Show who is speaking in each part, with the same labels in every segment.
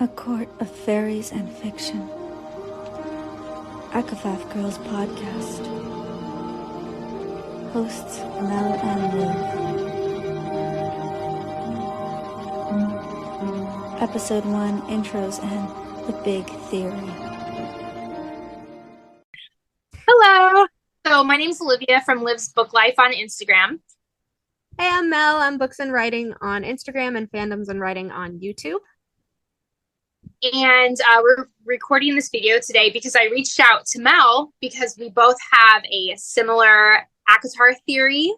Speaker 1: A court of fairies and fiction. Akafaf Girls Podcast. Hosts Mel and Liv. Episode 1 intros and the big theory.
Speaker 2: Hello. So my name's Olivia from Liv's Book Life on Instagram.
Speaker 3: Hey, I'm Mel. I'm Books and Writing on Instagram and Fandoms and Writing on YouTube.
Speaker 2: And we're recording this video today because I reached out to Mel because we both have a similar ACOTAR theory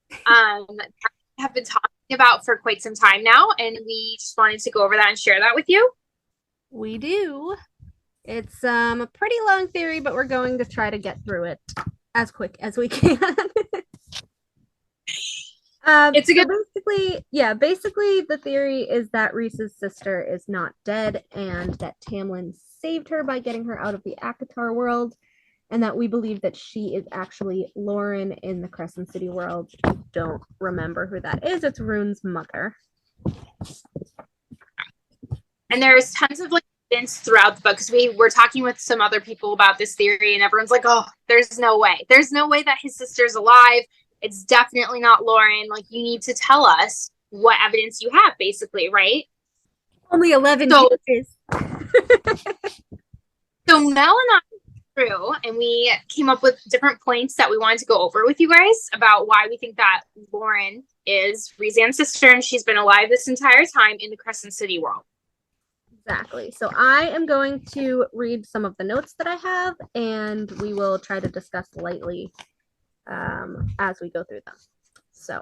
Speaker 2: that we have been talking about for quite some time now. And we just wanted to go over that and share that with you.
Speaker 3: We do. It's a pretty long theory, but we're going to try to get through it as quick as we can.
Speaker 2: It's a good
Speaker 3: basically the theory is that Rhys's sister is not dead and that Tamlin saved her by getting her out of the ACOTAR world, and that we believe that she is actually Lauren in the Crescent City world. Don't remember who that is. It's Rune's mother.
Speaker 2: And there's tons of evidence throughout the book because we were talking with some other people about this theory and everyone's like, oh, there's no way that his sister's alive. It's definitely not Lauren. You need to tell us what evidence you have, basically, right?
Speaker 3: Only 11 years.
Speaker 2: So Mel and I went through and we came up with different points that we wanted to go over with you guys about why we think that Lauren is Rhysand's sister and she's been alive this entire time in the Crescent City world.
Speaker 3: Exactly. So I am going to read some of the notes that I have and we will try to discuss lightly as we go through them. So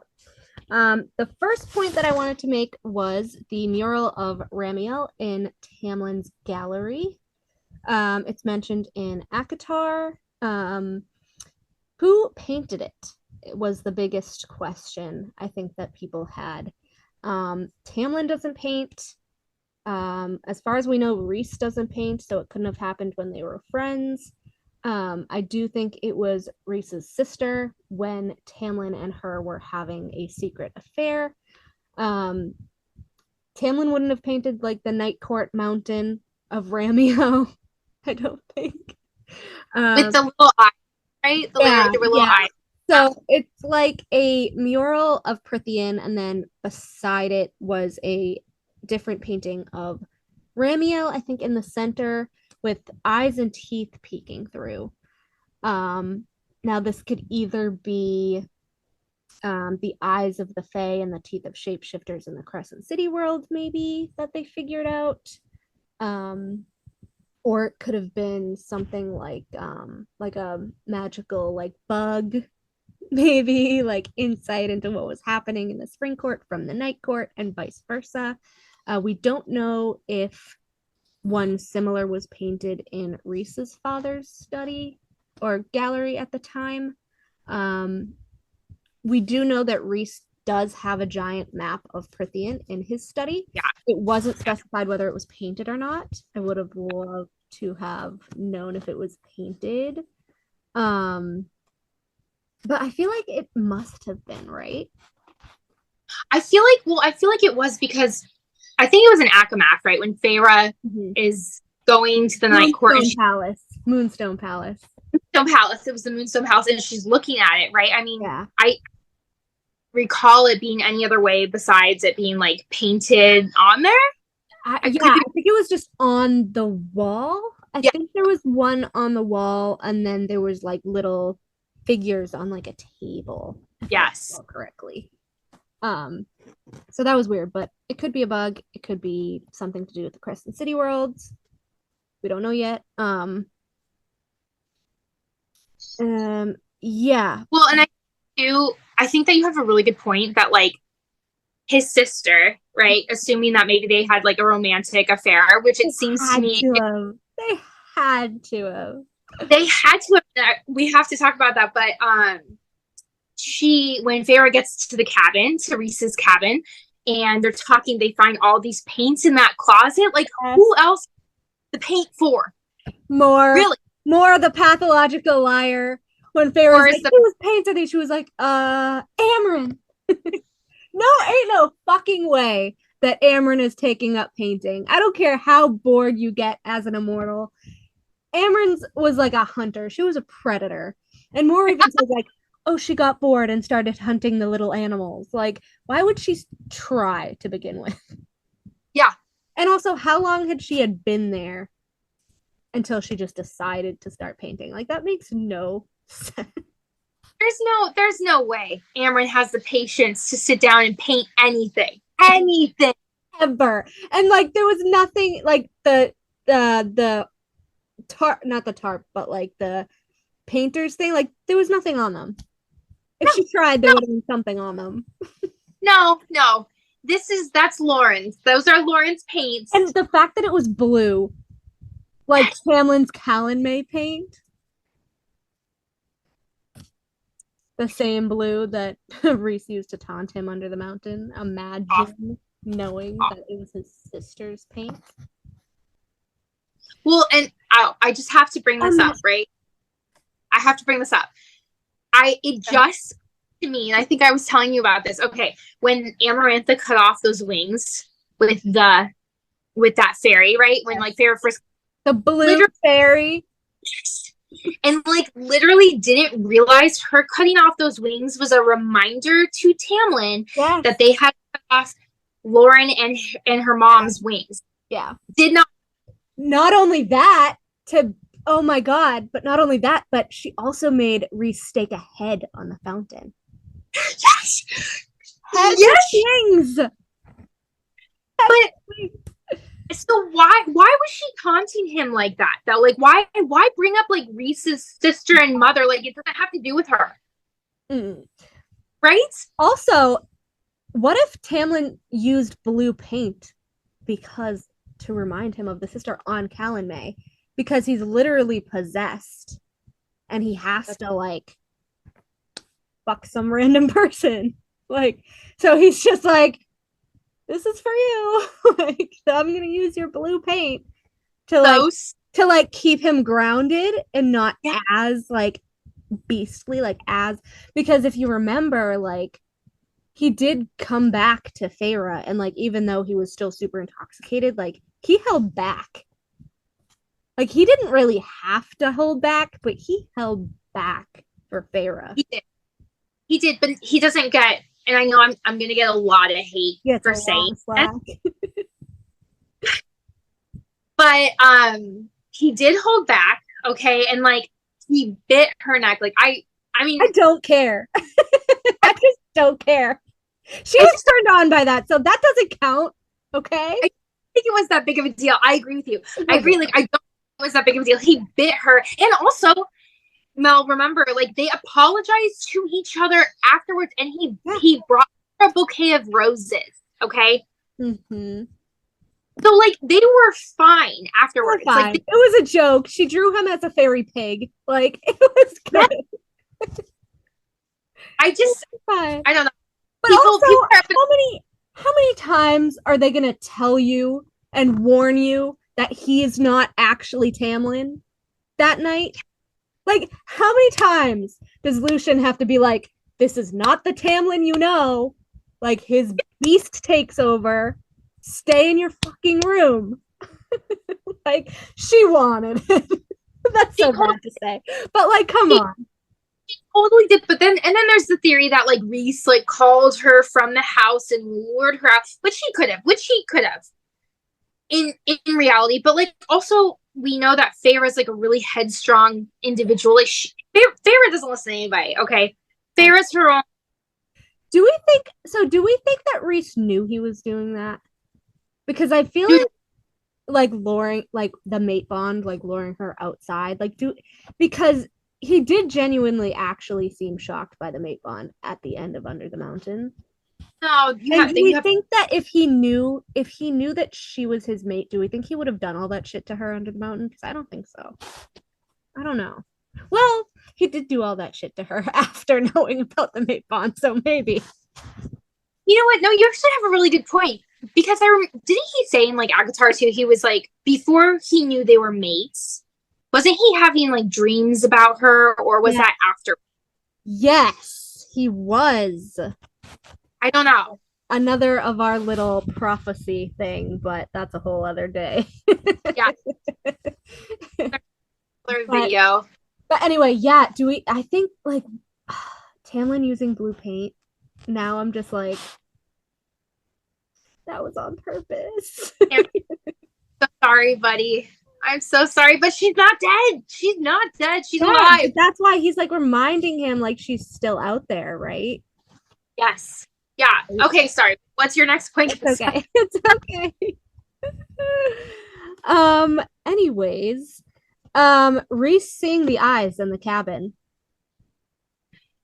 Speaker 3: the first point that I wanted to make was the mural of Ramiel in Tamlin's gallery. It's mentioned in ACOTAR. Who painted it? It was the biggest question I think that people had. Tamlin doesn't paint. As far as we know, Rhys doesn't paint, so it couldn't have happened when they were friends. I do think it was Rhys's sister when Tamlin and her were having a secret affair. Tamlin wouldn't have painted the Night Court mountain of Ramiel, I don't think.
Speaker 2: With the little eye, right? The little eye.
Speaker 3: So it's like a mural of Prythian, and then beside it was a different painting of Ramiel, I think in the center, with eyes and teeth peeking through. Now this could either be the eyes of the Fae and the teeth of shapeshifters in the Crescent City world, maybe, that they figured out. Or it could have been something like a magical bug, maybe, insight into what was happening in the Spring Court from the Night Court and vice versa. We don't know if one similar was painted in Rhys's father's study or gallery at the time. We do know that Rhys does have a giant map of Prythian in his study.
Speaker 2: Yeah.
Speaker 3: It wasn't specified whether it was painted or not. I would have loved to have known if it was painted. But I feel like it must have been, right?
Speaker 2: I feel like it was because I think it was in Akamath, right? When Feyre is going to the Night Court.
Speaker 3: Moonstone Palace.
Speaker 2: It was the Moonstone Palace, and she's looking at it, right? I mean,
Speaker 3: yeah.
Speaker 2: I recall it being any other way besides it being painted on there.
Speaker 3: I think it was just on the wall. I think there was one on the wall, and then there was little figures on a table.
Speaker 2: Yes,
Speaker 3: correctly. So that was weird, but it could be a bug. It could be something to do with the Crescent City worlds. We don't know yet. Yeah.
Speaker 2: Well, and I think that you have a really good point that his sister, right? Assuming that maybe they had a romantic affair, which it seems to me
Speaker 3: they had to have.
Speaker 2: We have to talk about that, but when Feyre gets to the cabin, to Rhys's cabin, and they're talking, they find all these paints in that closet. Who else the paint for?
Speaker 3: More the pathological liar. When Feyre was who was painted these? She was Amren. No, ain't no fucking way that Amren is taking up painting. I don't care how bored you get as an immortal. Amren's was like a hunter. She was a predator. And Mor even says like, oh, she got bored and started hunting the little animals. Like, why would she try to begin with?
Speaker 2: Yeah.
Speaker 3: And also, how long had she been there until she just decided to start painting? Like, that makes no sense.
Speaker 2: There's no way Amren has the patience to sit down and paint anything. Anything.
Speaker 3: Ever. And like there was nothing like the tarp, not the tarp, but like the painters thing, like there was nothing on them. If she tried, there would have been something on them.
Speaker 2: No. That's Lauren's. Those are Lauren's paints.
Speaker 3: And the fact that it was blue, like Tamlin's Calanmai paint. The same blue that Rhys used to taunt him under the mountain. Imagine knowing that it was his sister's paint.
Speaker 2: Well, and I just have to bring this up, right? I have to bring this up. Just to me, and I think I was telling you about this. Okay, when Amarantha cut off those wings with that fairy, right? When like Feyre first,
Speaker 3: the blue fairy.
Speaker 2: And like literally didn't realize her cutting off those wings was a reminder to Tamlin that they had cut off Lauren and her mom's wings.
Speaker 3: Yeah.
Speaker 2: Did not
Speaker 3: only that, oh my god, but not only that, but she also made Rhys stake a head on the fountain.
Speaker 2: Yes.
Speaker 3: Wings.
Speaker 2: But so why was she taunting him like that though? Like why bring up like Rhys's sister and mother? Like it doesn't have to do with her. Right?
Speaker 3: Also, what if Tamlin used blue paint to remind him of the sister on Calanmai? Because he's literally possessed and he has to like fuck some random person. Like, so he's just like, this is for you. Like, I'm gonna use your blue paint to like keep him grounded and not as like beastly, because if you remember, like he did come back to Feyre, and like even though he was still super intoxicated, like he held back. Like he didn't really have to hold back, but he held back for Feyre.
Speaker 2: He did, but he doesn't get. And I know I'm gonna get a lot of hate for saying that. But he did hold back, okay, and like he bit her neck. Like I mean
Speaker 3: I don't care. I just don't care. She was turned on by that, so that doesn't count. Okay.
Speaker 2: I think it was that big of a deal. I agree with you. I agree, like I don't think it was that big of a deal. He bit her, and also Mel, remember, like they apologized to each other afterwards, and he brought her a bouquet of roses. Okay.
Speaker 3: Mm-hmm.
Speaker 2: So like they were fine afterwards. Like,
Speaker 3: it was a joke. She drew him as a fairy pig. Like it was good.
Speaker 2: I don't know.
Speaker 3: But also, how many times are they gonna tell you and warn you that he is not actually Tamlin that night? Like, how many times does Lucien have to be like, this is not the Tamlin you know? Like, his beast takes over. Stay in your fucking room. Like, she wanted it. That's so bad to say. But, like, come on.
Speaker 2: She totally did. But then there's the theory that, like, Rhys, like, called her from the house and lured her out. Which he could have. In reality. But, like, also, we know that Feyre is like a really headstrong individual. Like Feyre doesn't listen to anybody. Okay, Feyre's her own.
Speaker 3: Do we think that Rhys knew he was doing that? Because I feel like luring, like the mate bond, like luring her outside, because he did genuinely actually seem shocked by the mate bond at the end of Under the Mountain.
Speaker 2: No,
Speaker 3: do we think that if he knew that she was his mate, do we think he would have done all that shit to her under the mountain? Because I don't think so. I don't know. Well, he did do all that shit to her after knowing about the mate bond, so maybe.
Speaker 2: You know what? No, you actually have a really good point. Because didn't he say in like ACOTAR 2, he was like, before he knew they were mates, wasn't he having like dreams about her, or was that after?
Speaker 3: Yes, he was.
Speaker 2: I don't know.
Speaker 3: another of our little prophecy thing, but that's a whole other day.
Speaker 2: Yeah. Another
Speaker 3: But
Speaker 2: video.
Speaker 3: anyway, yeah, I think like Tamlin using blue paint. Now I'm just like, that was on purpose.
Speaker 2: I'm so sorry, buddy. I'm so sorry, but she's not dead. She's not dead. She's
Speaker 3: Yeah,
Speaker 2: alive.
Speaker 3: that's why he's like reminding him like she's still out there, right?
Speaker 2: Yes. Yeah. Okay, sorry. What's your next point?
Speaker 3: It's okay. It's okay. Anyways, Reese seeing the eyes in the cabin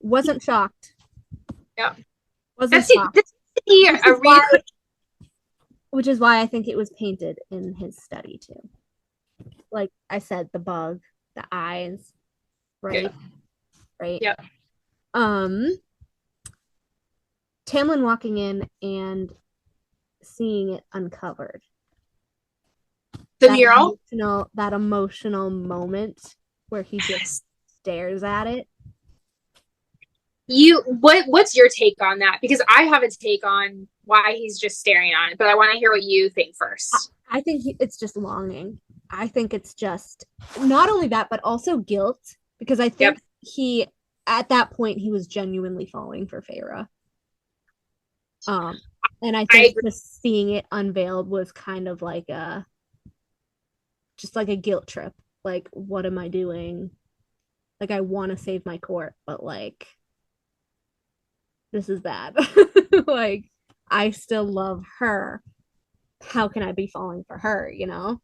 Speaker 3: wasn't shocked.
Speaker 2: Yeah.
Speaker 3: Wasn't
Speaker 2: That's
Speaker 3: shocked. Which is why I think it was painted in his study too. Like I said, the bug, the eyes, right?
Speaker 2: Yeah.
Speaker 3: Right.
Speaker 2: Yeah.
Speaker 3: Tamlin walking in and seeing it uncovered.
Speaker 2: The mural?
Speaker 3: That emotional moment where he just stares at it.
Speaker 2: What's your take on that? Because I have a take on why he's just staring on it, but I want to hear what you think first.
Speaker 3: I think it's just longing. I think it's just not only that, but also guilt, because I think he, at that point, he was genuinely falling for Feyre. And I think just seeing it unveiled was kind of like just like a guilt trip. Like, what am I doing? Like, I want to save my court, but like, this is bad. Like, I still love her. How can I be falling for her, you know?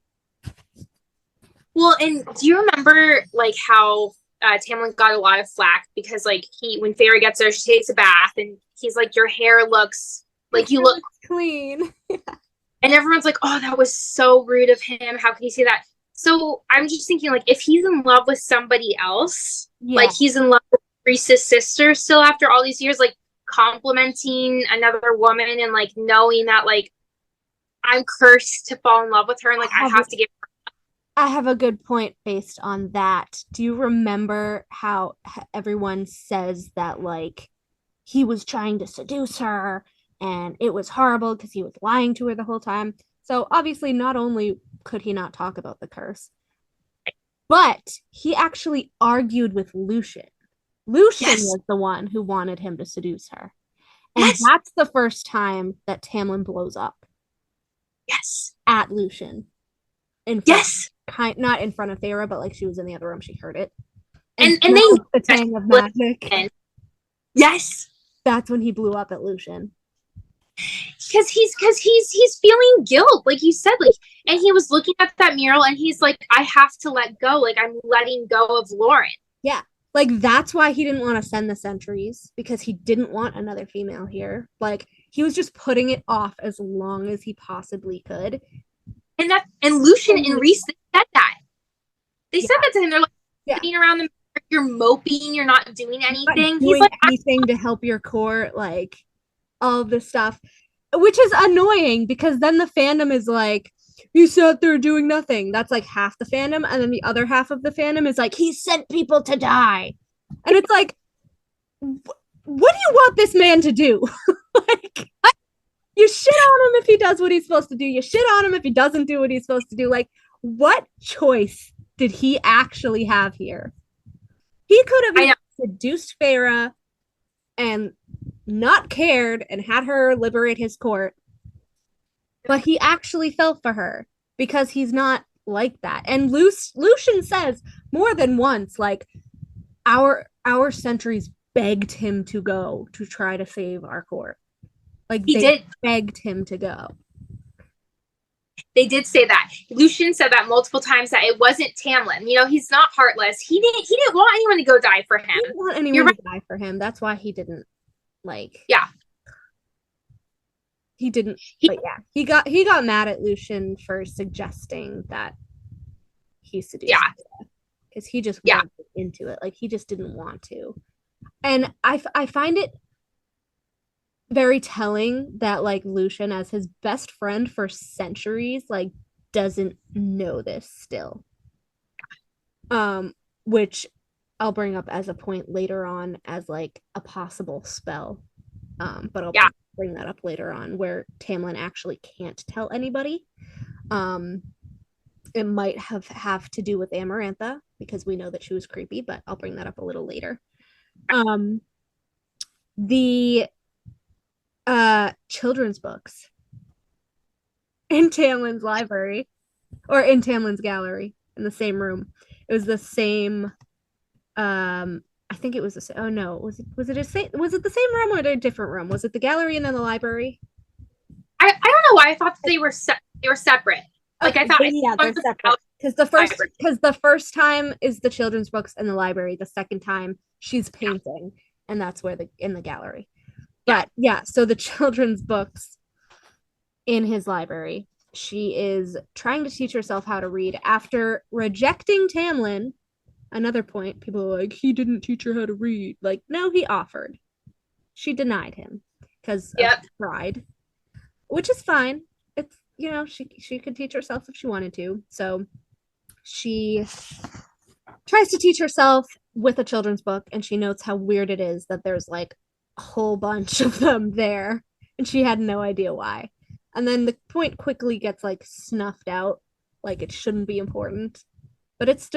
Speaker 2: Well, and do you remember like how Tamlin got a lot of flack because like when Feyre gets there, she takes a bath and he's like, your hair looks like you look
Speaker 3: clean.
Speaker 2: And everyone's like, oh, that was so rude of him. How can you say that? So I'm just thinking, like, if he's in love with somebody else, like he's in love with Reese's sister still after all these years, like complimenting another woman and like knowing that like I'm cursed to fall in love with her and like I have to give her.
Speaker 3: I have a good point based on that. Do you remember how everyone says that like he was trying to seduce her and it was horrible because he was lying to her the whole time? So obviously not only could he not talk about the curse, but he actually argued with Lucien. Lucien was the one who wanted him to seduce her. And that's the first time that Tamlin blows up. At Lucien. Not in front of Feyre, but like she was in the other room, she heard it. And they the Tang of Magic. That's when he blew up at Lucien.
Speaker 2: Because he's feeling guilt, like you said, like, and he was looking at that mural and he's like, I have to let go, like I'm letting go of Lauren.
Speaker 3: Yeah, like that's why he didn't want to send the sentries, because he didn't want another female here. Like he was just putting it off as long as he possibly could.
Speaker 2: And Lucien and Reese said that. They said that to him. They're like sitting around the, you're moping, you're not doing anything.
Speaker 3: He's like anything to help your court, like all of this stuff, which is annoying because then the fandom is like, he sat there doing nothing. That's like half the fandom, and then the other half of the fandom is like, he sent people to die. And it's like, what do you want this man to do? Like, you shit on him if he does what he's supposed to do. You shit on him if he doesn't do what he's supposed to do. Like, what choice did he actually have here? He could have seduced Feyre and not cared and had her liberate his court. But he actually fell for her because he's not like that. And Lucien says more than once, like, our sentries begged him to go to try to save our court. Like they begged him to go.
Speaker 2: They did say that. Lucien said that multiple times, that it wasn't Tamlin. You know, he's not heartless. He didn't want anyone to go die for him.
Speaker 3: He didn't want anyone to die for him. That's why he didn't like.
Speaker 2: Yeah.
Speaker 3: He didn't. But yeah, he got mad at Lucien for suggesting that he seduced. Yeah. Because he just went into it. Like he just didn't want to. And I find it very telling that like Lucien, as his best friend for centuries, like doesn't know this still, which I'll bring up as a point later on as like a possible spell, but I'll bring that up later on, where Tamlin actually can't tell anybody. It might have to do with Amarantha, because we know that she was creepy, but I'll bring that up a little later. The children's books in Tamlin's library, or in Tamlin's gallery, in the same room. It was the same. I think it was the same. Oh no, was it the same room or a different room? Was it the gallery and then the library?
Speaker 2: I don't know why I thought they were separate. Like, I thought,
Speaker 3: yeah, they're separate. Because the first time is the children's books in the library. The second time she's painting, and that's where in the gallery. But yeah, so the children's books in his library, she is trying to teach herself how to read after rejecting Tamlin. Another point, people are like, he didn't teach her how to read. Like, no, he offered. She denied him because of pride, which is fine. It's, you know, she could teach herself if she wanted to. So she tries to teach herself with a children's book, and she notes how weird it is that there's like a whole bunch of them there, and she had no idea why. And then the point quickly gets like snuffed out, like it shouldn't be important. But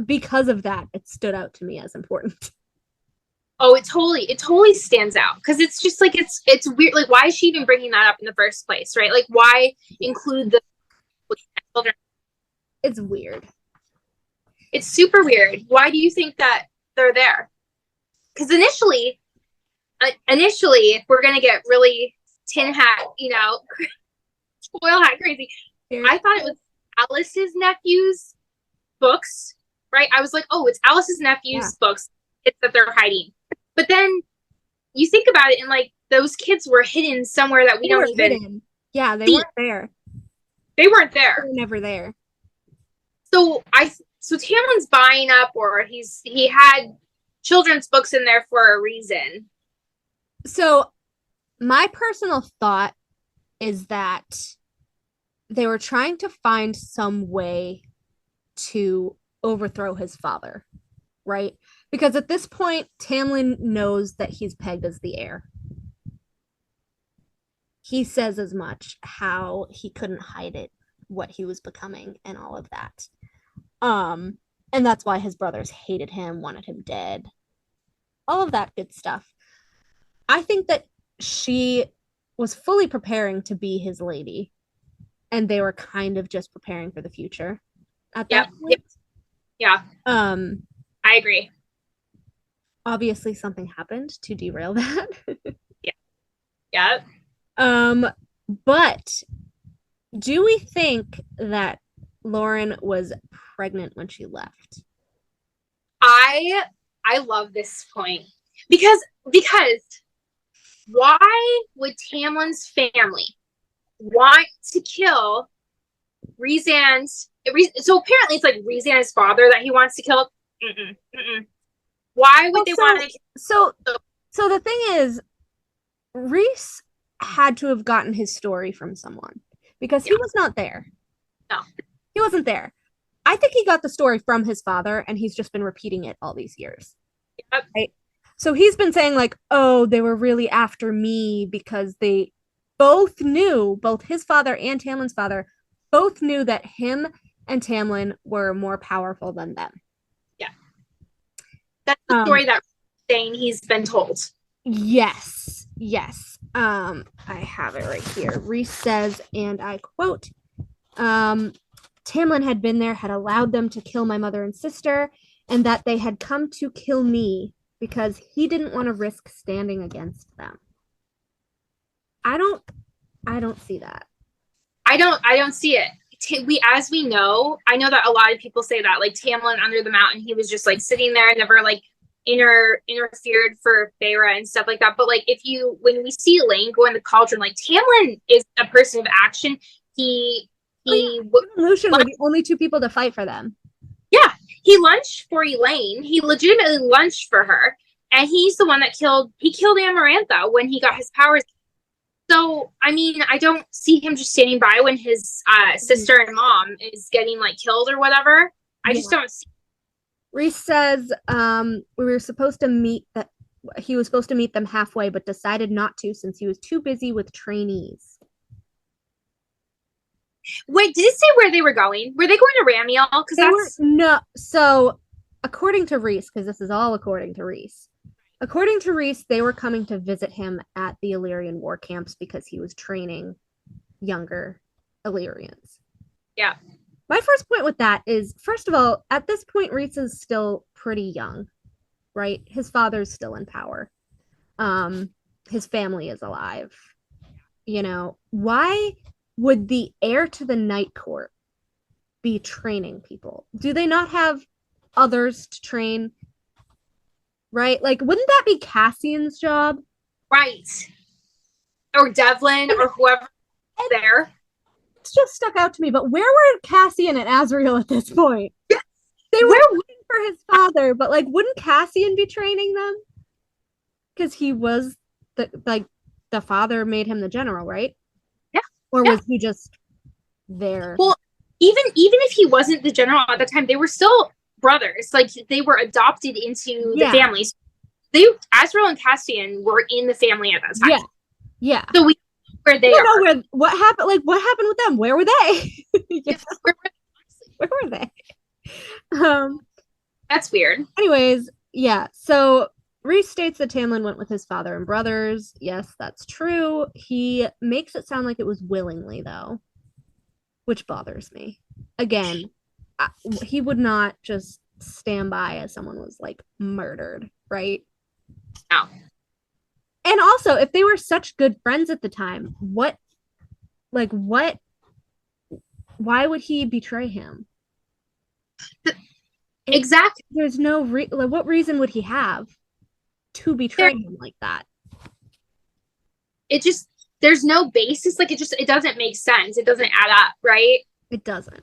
Speaker 3: because of that, it stood out to me as important.
Speaker 2: Oh, it totally stands out, because it's just like it's weird. Like, why is she even bringing that up in the first place, right? Like, why include the children?
Speaker 3: It's weird.
Speaker 2: It's super weird. Why do you think that they're there? Because initially, if we're gonna get really tin hat, foil hat crazy, I thought it was Alice's nephew's books, right? I was like, oh, it's Alice's nephew's books. It's that they're hiding. But then you think about it, and like, those kids were hidden somewhere that we don't even hidden.
Speaker 3: Yeah, they weren't there.
Speaker 2: They weren't there.
Speaker 3: They were never there.
Speaker 2: So Tamlin's buying up, or he had children's books in there for a reason.
Speaker 3: So my personal thought is that they were trying to find some way to overthrow his father, right? Because at this point, Tamlin knows that he's pegged as the heir. He says as much, how he couldn't hide it, what he was becoming, and all of that. And that's why his brothers hated him, wanted him dead. All of that good stuff. I think that she was fully preparing to be his lady, and they were kind of just preparing for the future at that point.
Speaker 2: Yeah. I agree.
Speaker 3: Obviously something happened to derail that.
Speaker 2: Yeah.
Speaker 3: But do we think that Lauren was pregnant when she left?
Speaker 2: I love this point, because why would Tamlin's family want to kill Rhysand's? So apparently it's like Rhysand's father that he wants to kill. Why would they want to?
Speaker 3: So the thing is, Rhys had to have gotten his story from someone, because he was not there.
Speaker 2: No,
Speaker 3: he wasn't there. I think he got the story from his father, and he's just been repeating it all these years.
Speaker 2: Yep.
Speaker 3: Right? So he's been saying like, oh, they were really after me because they both knew, both his father and Tamlin's father both knew that him and Tamlin were more powerful than them.
Speaker 2: Yeah. That's the story that saying he's been told.
Speaker 3: Yes. I have it right here. Rhys says, and I quote, Tamlin had been there, had allowed them to kill my mother and sister, and that they had come to kill me because he didn't want to risk standing against them. I don't see that.
Speaker 2: I don't see it. As we know, I know that a lot of people say that, like, Tamlin under the mountain, he was just like sitting there, never like interfered for Feyre and stuff like that. But like, when we see Elain go in the cauldron, like, Tamlin is a person of action.
Speaker 3: Lucian were the only two people to fight for them.
Speaker 2: Yeah, he lunched for Elain. He legitimately lunched for her, and he's the one that killed Amarantha when he got his powers. So, I mean, I don't see him just standing by when his sister and mom is getting like killed or whatever. I just don't see.
Speaker 3: Rhys says, we were supposed to meet he was supposed to meet them halfway, but decided not to since he was too busy with trainees.
Speaker 2: Wait, did it say where they were going? Were they going to Ramiel? Because that's
Speaker 3: no. So, according to Rhys, because this is all according to Rhys, they were coming to visit him at the Illyrian war camps because he was training younger Illyrians.
Speaker 2: Yeah.
Speaker 3: My first point with that is, first of all, at this point, Rhys is still pretty young, right? His father's still in power. His family is alive. You know, why would the heir to the Night Court be training people? Do they not have others to train? Right? Like, wouldn't that be Cassian's job?
Speaker 2: right. Or Devlin or whoever there.
Speaker 3: It's just stuck out to me, but where were Cassian and Azriel at this point?
Speaker 2: Yes.
Speaker 3: They were waiting for his father, but like, wouldn't Cassian be training them? Because he was the father made him the general, right?
Speaker 2: Yeah.
Speaker 3: Or was he just there?
Speaker 2: Well, even if he wasn't the general at the time, they were still brothers. Like, they were adopted into the families. Azriel and Cassian were in the family at that time.
Speaker 3: Yeah.
Speaker 2: So we know where they are.
Speaker 3: What happened? Like, what happened with them? Where were they? Where were they?
Speaker 2: That's weird.
Speaker 3: Anyways, yeah. So Rhys states that Tamlin went with his father and brothers. Yes, that's true. He makes it sound like it was willingly, though, which bothers me. Again, he would not just stand by as someone was like murdered, right?
Speaker 2: No.
Speaker 3: And also, if they were such good friends at the time, why would he betray him?
Speaker 2: Exactly.
Speaker 3: There's no what reason would he have to betray him like that?
Speaker 2: There's no basis. Like, it doesn't make sense. It doesn't add up, right?
Speaker 3: It doesn't.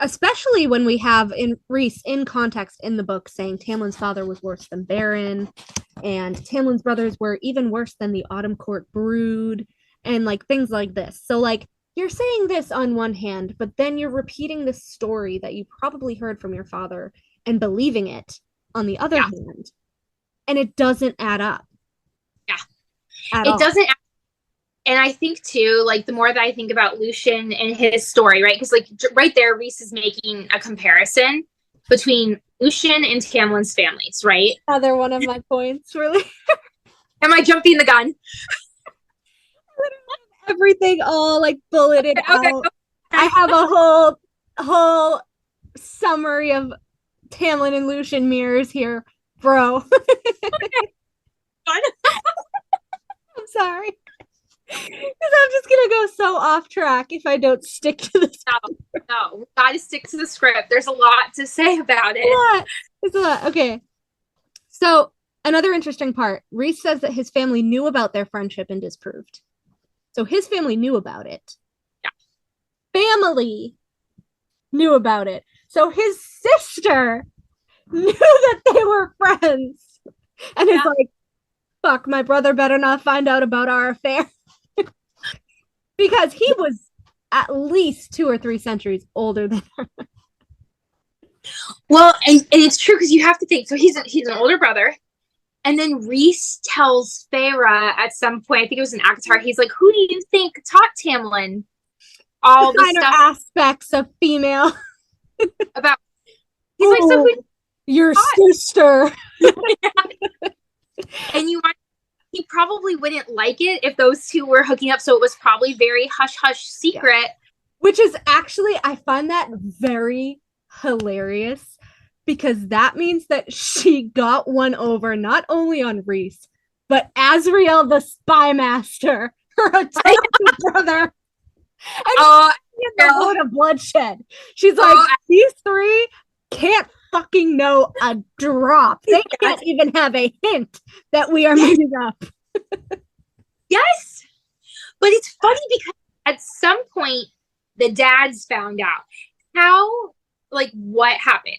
Speaker 3: Especially when we have in Rhys in context in the book saying Tamlin's father was worse than Beren, and Tamlin's brothers were even worse than the Autumn Court brood, and like things like this. So like, you're saying this on one hand, but then you're repeating this story that you probably heard from your father and believing it on the other hand, and it doesn't add up.
Speaker 2: Yeah, it doesn't. And I think too, like, the more that I think about Lucien and his story, right? Because like right there, Rhys is making a comparison between Lucien and Tamlin's families, right?
Speaker 3: Another one of my points, really.
Speaker 2: Am I jumping the gun?
Speaker 3: Everything all like bulleted out. I have a whole summary of Tamlin and Lucien mirrors here, bro. I'm sorry. Because I'm just gonna go so off track if I don't stick to this.
Speaker 2: No, we gotta stick to the script. There's a lot to say about it.
Speaker 3: It's a lot. Okay. So another interesting part, Rhys says that his family knew about their friendship and disproved. So his family knew about it.
Speaker 2: Yeah.
Speaker 3: Family knew about it. So his sister knew that they were friends. And it's like, fuck, my brother better not find out about our affair. Because he was at least 2 or 3 centuries older than her.
Speaker 2: Well, and it's true, because you have to think, so he's an older brother. And then Rhys tells Feyre at some point, I think it was in ACOTAR, he's like, who do you think taught Tamlin all the stuff
Speaker 3: aspects of female?
Speaker 2: About he's like, so who
Speaker 3: your sister.
Speaker 2: And he probably wouldn't like it if those two were hooking up, so it was probably very hush-hush secret. Yeah.
Speaker 3: Which is actually, I find that very hilarious, because that means that she got one over not only on Rhys, but Azriel the spy master, her adopted brother. And a lot of bloodshed. She's like, these 3 can't fucking know a drop. They can't even have a hint that we are meeting up.
Speaker 2: Yes. But it's funny because at some point the dads found out. How, like, what happened?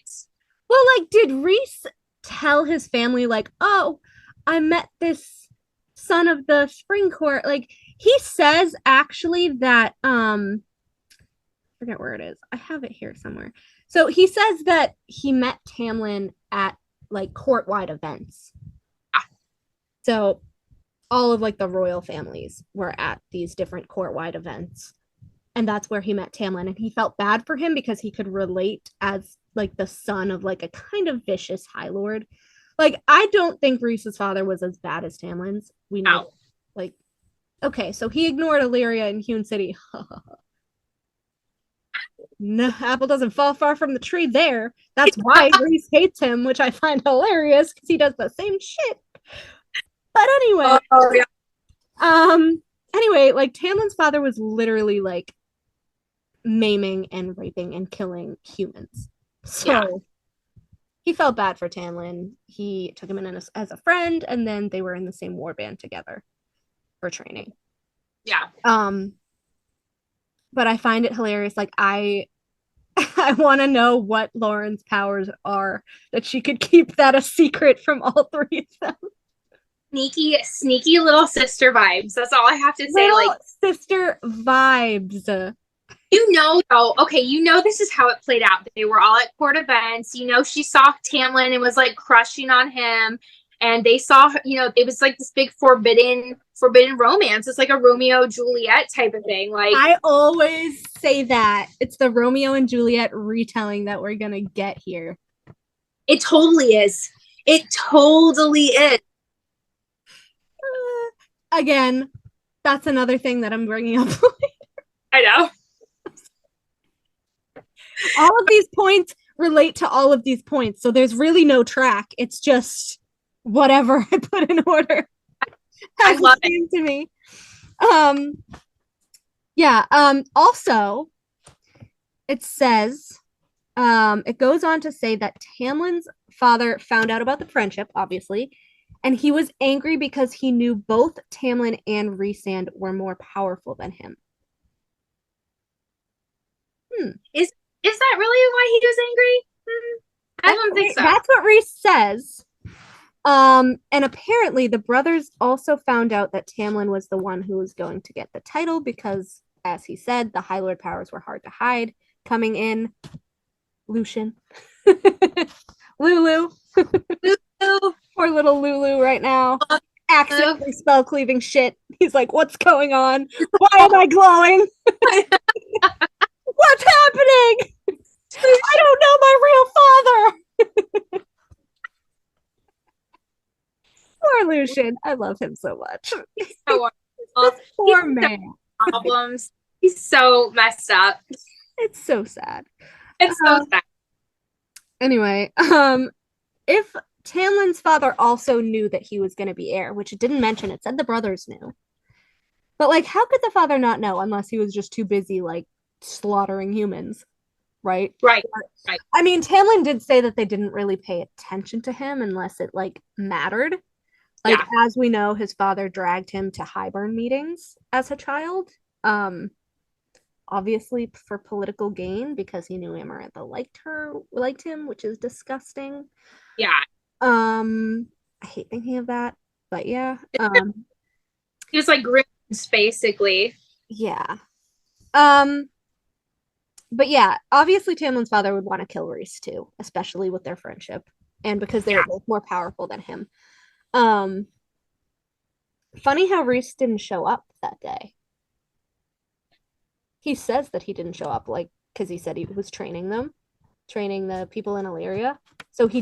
Speaker 3: Well, like, did Rhys tell his family, like, oh, I met this son of the Spring Court? Like, he says actually that I forget where it is. I have it here somewhere. So he says that he met Tamlin at like court-wide events.
Speaker 2: Ah.
Speaker 3: So all of like the royal families were at these different court-wide events. And that's where he met Tamlin, and he felt bad for him because he could relate as like the son of like a kind of vicious High Lord. Like, I don't think Rhys's father was as bad as Tamlin's. We know,
Speaker 2: No.
Speaker 3: like, okay, so he ignored Illyria in Hewn City. No, apple doesn't fall far from the tree there. That's why Rhys hates him, which I find hilarious because he does the same shit. But anyway,
Speaker 2: Yeah.
Speaker 3: anyway, like Tamlin's father was literally like maiming and raping and killing humans. So he felt bad for Tamlin. He took him in as a friend, and then they were in the same warband together for training.
Speaker 2: Yeah.
Speaker 3: But I find it hilarious. Like I want to know what Lauren's powers are that she could keep that a secret from all three of them.
Speaker 2: Sneaky little sister vibes. That's all I have to say.
Speaker 3: Little
Speaker 2: like
Speaker 3: sister vibes.
Speaker 2: though, okay, this is how it played out. They were all at court events. She saw Tamlin and was like crushing on him. And they saw, it was like this big forbidden romance. It's like a Romeo Juliet type of thing. Like
Speaker 3: I always say that it's the Romeo and Juliet retelling that we're gonna get here.
Speaker 2: It totally is. It totally is.
Speaker 3: Again, that's another thing that I'm bringing up.
Speaker 2: I know.
Speaker 3: All of these points relate to all of these points, so there's really no track. It's just whatever I put in order.
Speaker 2: I love it.
Speaker 3: To me. Also, it says, it goes on to say that Tamlin's father found out about the friendship, obviously, and he was angry because he knew both Tamlin and Rhysand were more powerful than him.
Speaker 2: Is that really why he was angry? I don't think so.
Speaker 3: That's what Rhys says. And apparently the brothers also found out that Tamlin was the one who was going to get the title because, as he said, the High Lord powers were hard to hide. Coming in, Lucien. Lulu. Poor little Lulu right now. Accidentally spell cleaving shit. He's like, what's going on? Why am I glowing? What's happening? I don't know my real father. Poor Lucien. I love him so much.
Speaker 2: So wonderful.
Speaker 3: Poor man.
Speaker 2: Problems. He's so messed up.
Speaker 3: It's so sad.
Speaker 2: It's so sad.
Speaker 3: Anyway, if Tamlin's father also knew that he was going to be heir, which it didn't mention, it said the brothers knew. But like, how could the father not know unless he was just too busy like slaughtering humans, right?
Speaker 2: Right.
Speaker 3: I mean, Tamlin did say that they didn't really pay attention to him unless it like mattered. Like, as we know, his father dragged him to Hybern meetings as a child. Obviously for political gain because he knew Amarantha liked him, which is disgusting.
Speaker 2: Yeah.
Speaker 3: I hate thinking of that, but yeah.
Speaker 2: He was like grooms, basically.
Speaker 3: Yeah. But yeah, obviously Tamlin's father would want to kill Rhys too, especially with their friendship and because they were both more powerful than him. Funny how Rhys didn't show up that day. He says that he didn't show up, like, because he said he was training the people in Illyria. So he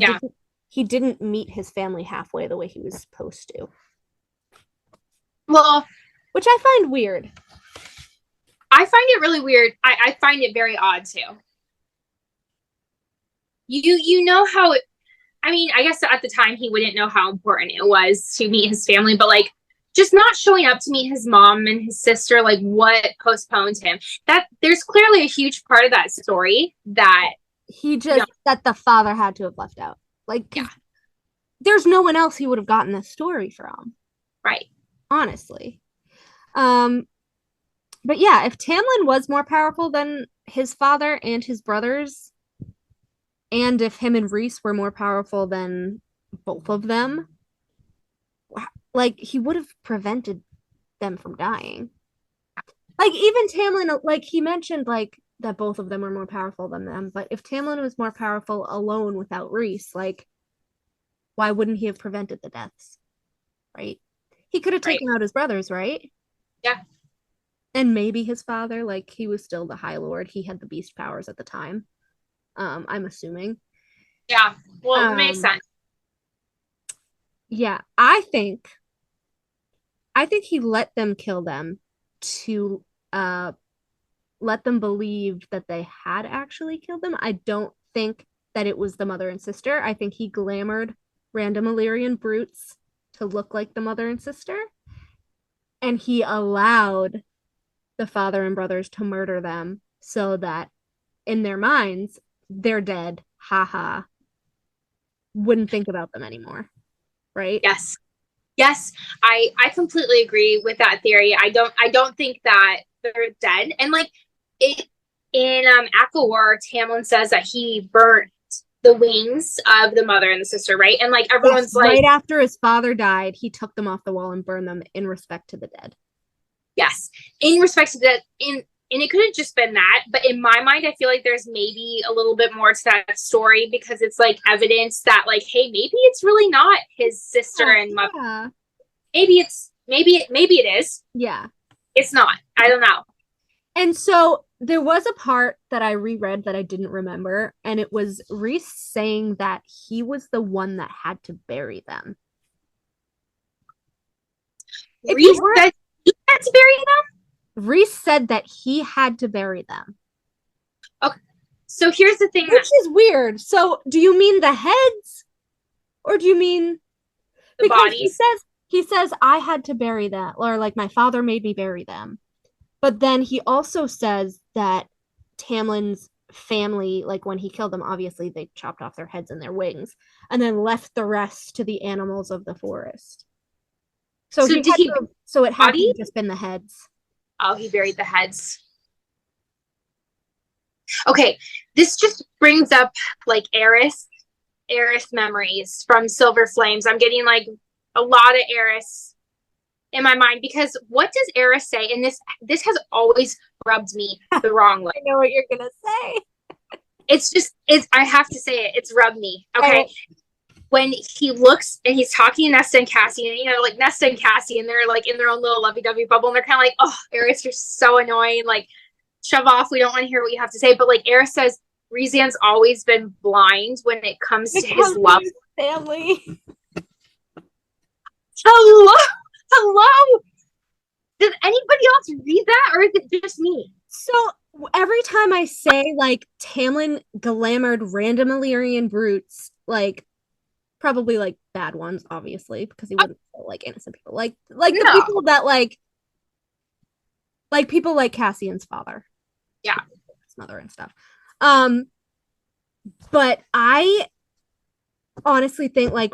Speaker 3: didn't meet his family halfway the way he was supposed to.
Speaker 2: Well,
Speaker 3: which I find weird.
Speaker 2: I find it really weird. I find it very odd too. You know how I mean, I guess at the time he wouldn't know how important it was to meet his family, but like just not showing up to meet his mom and his sister, like what postponed him? That there's clearly a huge part of that story that
Speaker 3: he just that the father had to have left out. Like there's no one else he would have gotten this story from.
Speaker 2: Right.
Speaker 3: Honestly. But yeah, if Tamlin was more powerful than his father and his brothers, and if him and Rhys were more powerful than both of them, like, he would have prevented them from dying. Like, even Tamlin, like, he mentioned, like, that both of them were more powerful than them, but if Tamlin was more powerful alone without Rhys, like, why wouldn't he have prevented the deaths? Right? He could have taken out his brothers, right?
Speaker 2: Yeah.
Speaker 3: And maybe his father, like he was still the High Lord. He had the beast powers at the time. I'm assuming.
Speaker 2: Yeah. Well, it makes sense.
Speaker 3: Yeah, I think he let them kill them to let them believe that they had actually killed them. I don't think that it was the mother and sister. I think he glamored random Illyrian brutes to look like the mother and sister. And he allowed the father and brothers to murder them so that in their minds, they're dead. Haha. Wouldn't think about them anymore. Right?
Speaker 2: Yes. Yes, I completely agree with that theory. I don't think that they're dead. And like it in ACOWAR, Tamlin says that he burnt the wings of the mother and the sister, right? And like everyone's
Speaker 3: yes, right after his father died, he took them off the wall and burned them in respect to the dead.
Speaker 2: Yes, in respect to that. And it could have just been that, but in my mind, I feel like there's maybe a little bit more to that story because it's like evidence that, like, hey, maybe it's really not his sister and mother.
Speaker 3: Yeah.
Speaker 2: Maybe it is.
Speaker 3: Yeah.
Speaker 2: It's not. I don't know.
Speaker 3: And so there was a part that I reread that I didn't remember, and it was Rhys saying that he was the one that had to bury them.
Speaker 2: Rhys said he had to bury them?
Speaker 3: Rhys said that he had to bury them.
Speaker 2: Okay. So here's the thing.
Speaker 3: Which is weird. So do you mean the heads? Or do you mean
Speaker 2: the bodies?
Speaker 3: He says I had to bury them, or like my father made me bury them. But then he also says that Tamlin's family, like when he killed them, obviously they chopped off their heads and their wings and then left the rest to the animals of the forest. So it had to have just been the heads.
Speaker 2: Oh, he buried the heads. Okay, this just brings up like Aerys memories from Silver Flames. I'm getting like a lot of Aerys in my mind because what does Aerys say? And this has always rubbed me the wrong way.
Speaker 3: I know what you're gonna say.
Speaker 2: I have to say it. It's rubbed me. Okay. When he looks and he's talking to Nesta and Cassie, and like Nesta and Cassie, and they're like in their own little lovey-dovey bubble, and they're kind of like, "Oh, Aerys, you're so annoying. Like, shove off. We don't want to hear what you have to say." But like Aerys says, Rhysand's always been blind when it comes to his love
Speaker 3: family.
Speaker 2: Hello. Does anybody else read that, or is it just me?
Speaker 3: So every time I say like Tamlin glamored random Illyrian brutes, like probably like bad ones, obviously, because he wouldn't like innocent people, like the people that like people like Cassian's father, his mother and stuff. But I honestly think like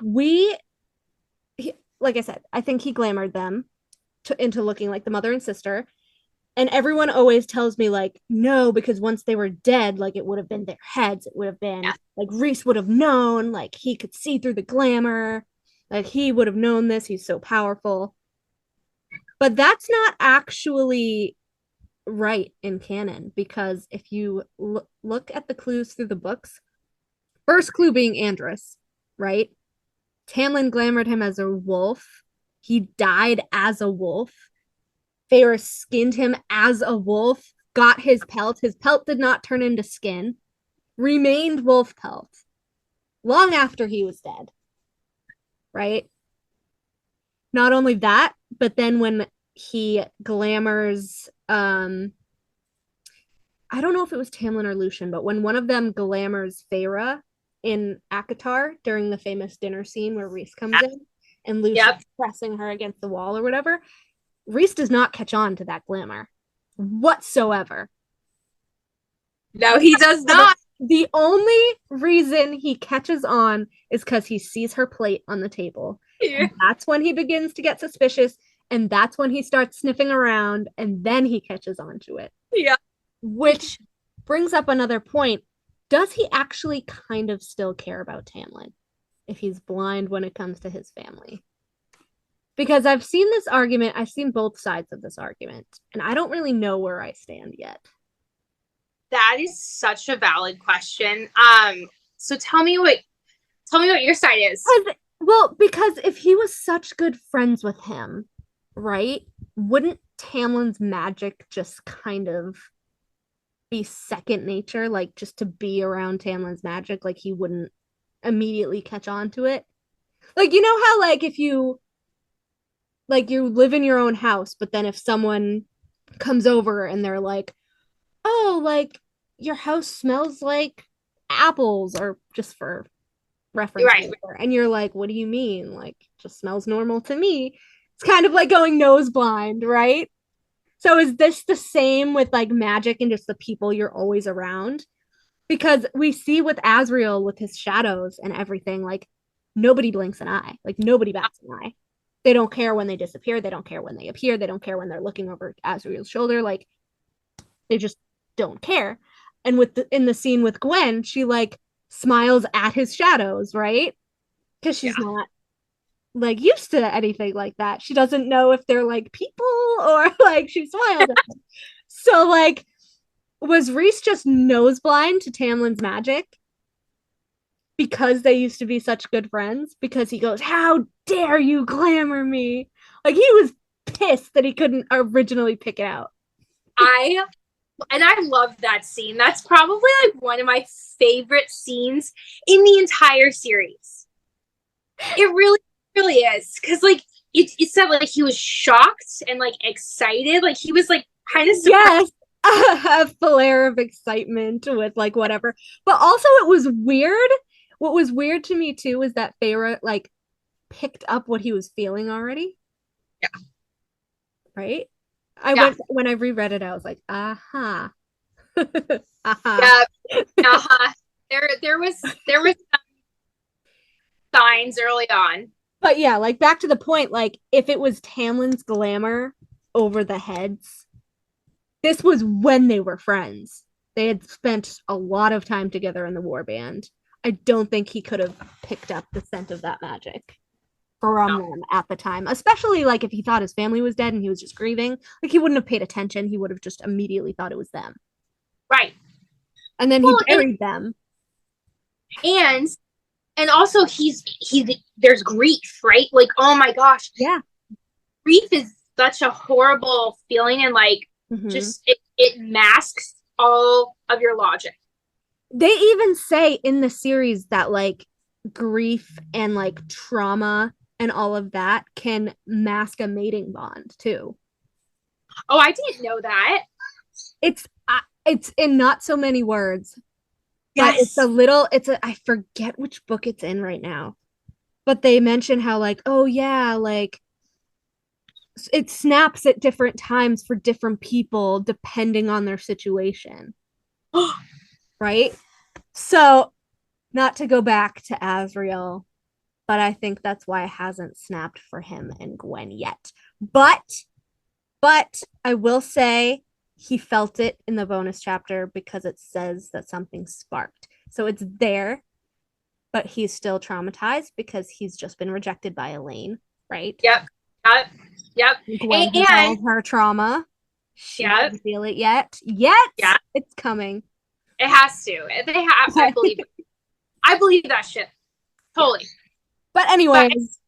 Speaker 3: like I said, I think he glamored them into looking like the mother and sister. And everyone always tells me, like, no, because once they were dead, like, it would have been their heads. It would have been, like, Rhys would have known, like, he could see through the glamour. Like, he would have known this. He's so powerful. But that's not actually right in canon, because if you look at the clues through the books, first clue being Andros, right? Tamlin glamored him as a wolf. He died as a wolf. Ferrys skinned him as a wolf, got his pelt. His pelt did not turn into skin, remained wolf pelt long after he was dead, right? Not only that, but then when he glamours, I don't know if it was Tamlin or Lucien, but when one of them glamours Feyre in ACOTAR during the famous dinner scene where Rhys comes in and Lucien's pressing her against the wall or whatever, Rhys does not catch on to that glamour whatsoever.
Speaker 2: No, he does not.
Speaker 3: The only reason he catches on is because he sees her plate on the table. Yeah. And that's when he begins to get suspicious, and that's when he starts sniffing around, and then he catches on to it.
Speaker 2: Yeah.
Speaker 3: Which brings up another point. Does he actually kind of still care about Tamlin if he's blind when it comes to his family? Because I've seen this argument, I've seen both sides of this argument, and I don't really know where I stand yet.
Speaker 2: That is such a valid question. So tell me what your side is.
Speaker 3: Well, because if he was such good friends with him, right? Wouldn't Tamlin's magic just kind of be second nature, like just to be around Tamlin's magic, like he wouldn't immediately catch on to it? Like, you know how like if you like you live in your own house, but then if someone comes over and they're like, "Oh, like your house smells like apples," or just for reference,
Speaker 2: Right.
Speaker 3: and you're like, "What do you mean? Like, just smells normal to me." It's kind of like going nose blind, right? So is this the same with like magic and just the people you're always around? Because we see with Asriel with his shadows and everything, like nobody blinks an eye, like nobody bats an eye. They don't care when they disappear. They don't care when they appear. They don't care when they're looking over Asriel's shoulder. Like they just don't care. And with in the scene with Gwen, she like smiles at his shadows, right? Because she's not like used to anything like that. She doesn't know if they're like people or like she smiles at them. So like was Rhys just nose blind to Tamlin's magic because they used to be such good friends? Because he goes, "How dare you glamour me?" Like he was pissed that he couldn't originally pick it out.
Speaker 2: I love that scene. That's probably like one of my favorite scenes in the entire series. It really, really is. Because like it said like he was shocked and like excited. Like he was like kind of surprised.
Speaker 3: Yes. A flare of excitement with like whatever. But also it was weird. What was weird to me too was that Feyre like picked up what he was feeling already.
Speaker 2: Yeah.
Speaker 3: Right? When I reread it, I was like, aha.
Speaker 2: Yeah. There was some signs early on.
Speaker 3: But yeah, like back to the point, like if it was Tamlin's glamour over the heads, this was when they were friends. They had spent a lot of time together in the warband. I don't think he could have picked up the scent of that magic from them at the time, especially like if he thought his family was dead and he was just grieving. Like he wouldn't have paid attention. He would have just immediately thought it was them.
Speaker 2: Right.
Speaker 3: And then he buried them.
Speaker 2: And also he's there's grief, right? Like, oh my gosh.
Speaker 3: Yeah.
Speaker 2: Grief is such a horrible feeling, and like just it masks all of your logic.
Speaker 3: They even say in the series that like grief and like trauma and all of that can mask a mating bond too.
Speaker 2: Oh, I didn't know that.
Speaker 3: It's in not so many words.
Speaker 2: Yes.
Speaker 3: But I forget which book it's in right now. But they mention how like, oh yeah, like it snaps at different times for different people depending on their situation. Right? So, not to go back to Asriel, but I think that's why it hasn't snapped for him and Gwen yet. But I will say he felt it in the bonus chapter because it says that something sparked. So it's there, but he's still traumatized because he's just been rejected by Elain, right?
Speaker 2: Yep.
Speaker 3: Gwen has all her trauma. She doesn't feel it yet. Yeah. It's coming.
Speaker 2: It has to. They have. I believe it. I believe that shit. Totally.
Speaker 3: But anyways,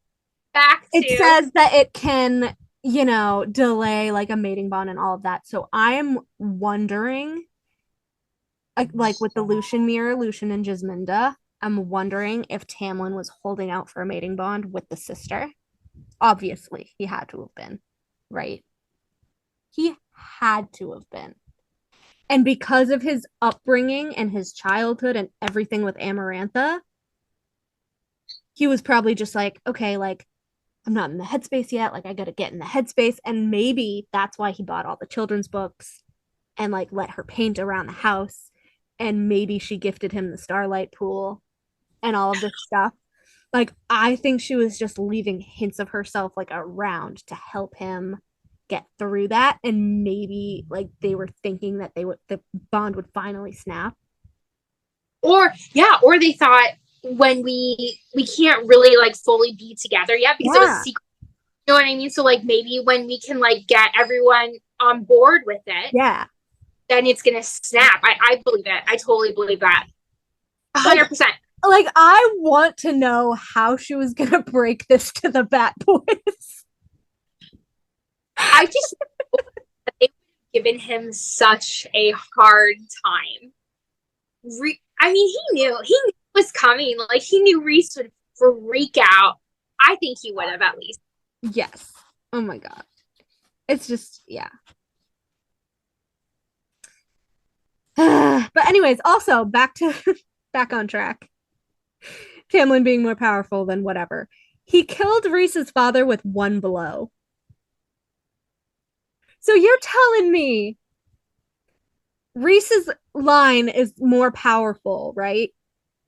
Speaker 2: back to
Speaker 3: it says that it can, you know, delay like a mating bond and all of that. So I am wondering, like with the Lucian mirror, Lucian and Gisminda, I'm wondering if Tamlin was holding out for a mating bond with the sister. Obviously, he had to have been, right? He had to have been. And because of his upbringing and his childhood and everything with Amarantha, he was probably just like, okay, like, I'm not in the headspace yet. Like, I got to get in the headspace. And maybe that's why he bought all the children's books and, like, let her paint around the house. And maybe she gifted him the Starlight Pool and all of this stuff. Like, I think she was just leaving hints of herself, like, around to help him get through that, and maybe like they were thinking that the bond would finally snap,
Speaker 2: or they thought when we can't really like fully be together yet because it was a secret, you know what I mean? So like maybe when we can like get everyone on board with it, then it's gonna snap. I believe it. I totally believe that 100%.
Speaker 3: like I want to know how she was gonna break this to the Bat Boys.
Speaker 2: I just they would have given him such a hard time. I mean, he knew it was coming. Like he knew Reese would freak out. I think he would have at least.
Speaker 3: Yes. Oh my god. It's just yeah. But anyways, also back on track. Tamlin being more powerful than whatever. He killed Reese's father with one blow. So you're telling me Reese's line is more powerful, right?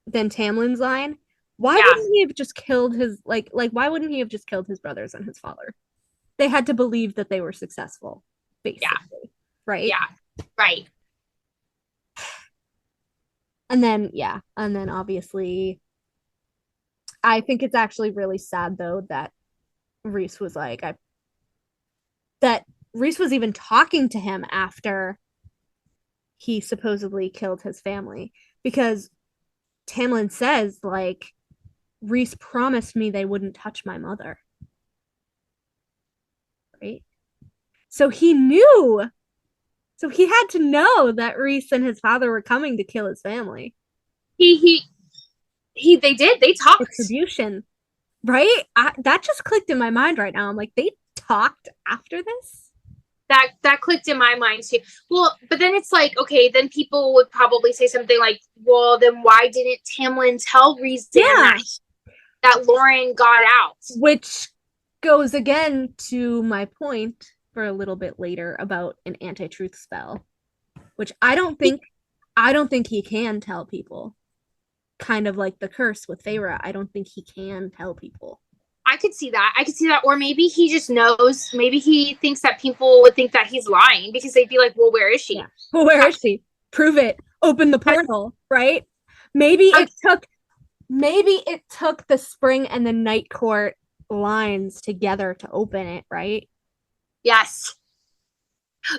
Speaker 3: Than Tamlin's line? Why wouldn't he have just killed his like why wouldn't he have just killed his brothers and his father? They had to believe that they were successful, basically.
Speaker 2: Yeah.
Speaker 3: Right?
Speaker 2: Yeah. Right.
Speaker 3: And then obviously I think it's actually really sad though that Reese was like that Reese was even talking to him after he supposedly killed his family because Tamlin says like Reese promised me they wouldn't touch my mother. Right? So he knew. So he had to know that Reese and his father were coming to kill his family.
Speaker 2: They did. They talked.
Speaker 3: Retribution. Right? That just clicked in my mind right now. I'm like, they talked after this?
Speaker 2: That clicked in my mind too. Well, but then it's like, okay, then people would probably say something like, well, then why didn't Tamlin tell Reese that Lauren got out? Which
Speaker 3: goes again to my point for a little bit later about an anti-truth spell, which I don't think he can tell people. Kind of like the curse with Feyre. I don't think he can tell people.
Speaker 2: I could see that. Or maybe he just knows. Maybe he thinks that people would think that he's lying because they'd be like, well, where is she?
Speaker 3: Yeah. Well, where is she? Prove it. Open the portal, right? Maybe it took the Spring and the Night Court lines together to open it, right?
Speaker 2: Yes.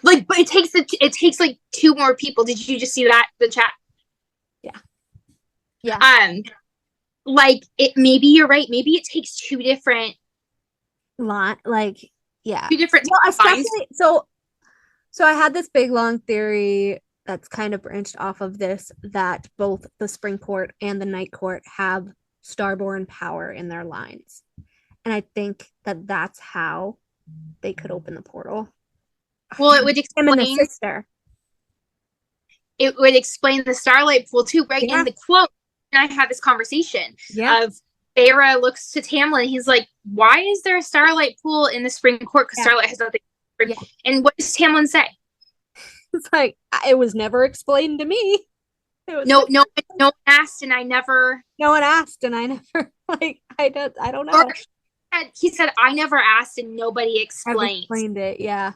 Speaker 2: Like, but it takes like two more people. Did you just see that, the chat?
Speaker 3: Yeah. Yeah.
Speaker 2: Like maybe you're right. Maybe it takes two different
Speaker 3: two different especially so I had this big long theory that's kind of branched off of this, that both the Spring Court and the Night Court have Starborn power in their lines, and I think that that's how they could open the portal.
Speaker 2: Well, it would explain
Speaker 3: him and his sister.
Speaker 2: It would explain the Starlight Pool too, right? In the quote, and I had this conversation of Feyre looks to Tamlin. He's like, why is there a Starlight Pool in the Spring Court? Because Starlight has nothing. And what does Tamlin say?
Speaker 3: It's like, it was never explained to me.
Speaker 2: No one asked, and I never.
Speaker 3: No one asked, and I never. Like, I don't know. Or
Speaker 2: he said, I never asked, and nobody explained
Speaker 3: it. Yeah,